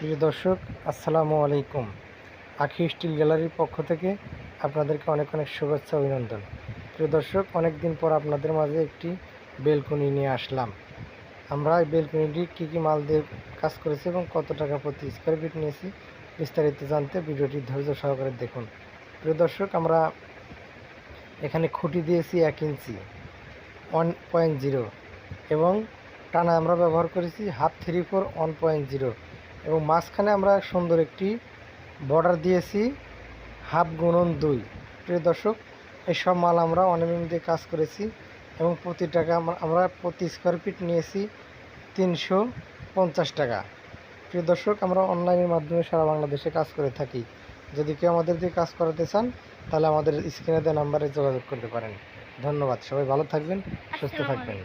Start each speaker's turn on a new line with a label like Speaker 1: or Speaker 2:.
Speaker 1: প্রিয় দর্শক, আসসালামু আলাইকুম। আখি স্টিল গ্যালারির পক্ষ থেকে আপনাদেরকে অনেক অনেক শুভেচ্ছা অভিনন্দন। প্রিয় দর্শক, অনেক দিন পর আপনাদের মাঝে একটি বেলকনি নিয়ে আসলাম। আমরা এই বেলকনিটি কী কী মাল দিয়ে কাজ করেছি এবং কত টাকা প্রতি স্কোয়ার ফিট নিয়েছি বিস্তারিত জানতে ভিডিওটি ধৈর্য সহকারে দেখুন। প্রিয় দর্শক, আমরা এখানে খুঁটি দিয়েছি 1 ইঞ্চি 1.0 এবং টানা আমরা ব্যবহার করেছি 1/2 3/4 1.0 এবং মাঝখানে আমরা সুন্দর একটি বর্ডার দিয়েছি 1/2 x 2। প্রিয় দর্শক, এসব মাল আমরা অনলাইন দিয়ে কাজ করেছি এবং প্রতি টাকা আমরা প্রতি স্কোয়ার ফিট নিয়েছি 350 টাকা। প্রিয় দর্শক, আমরা অনলাইনের মাধ্যমে সারা বাংলাদেশে কাজ করে থাকি। যদি কেউ আমাদের দিয়ে কাজ করাতে চান তাহলে আমাদের স্ক্রিনে দেওয়া নাম্বারে যোগাযোগ করতে পারেন। ধন্যবাদ। সবাই ভালো থাকবেন, সুস্থ থাকবেন।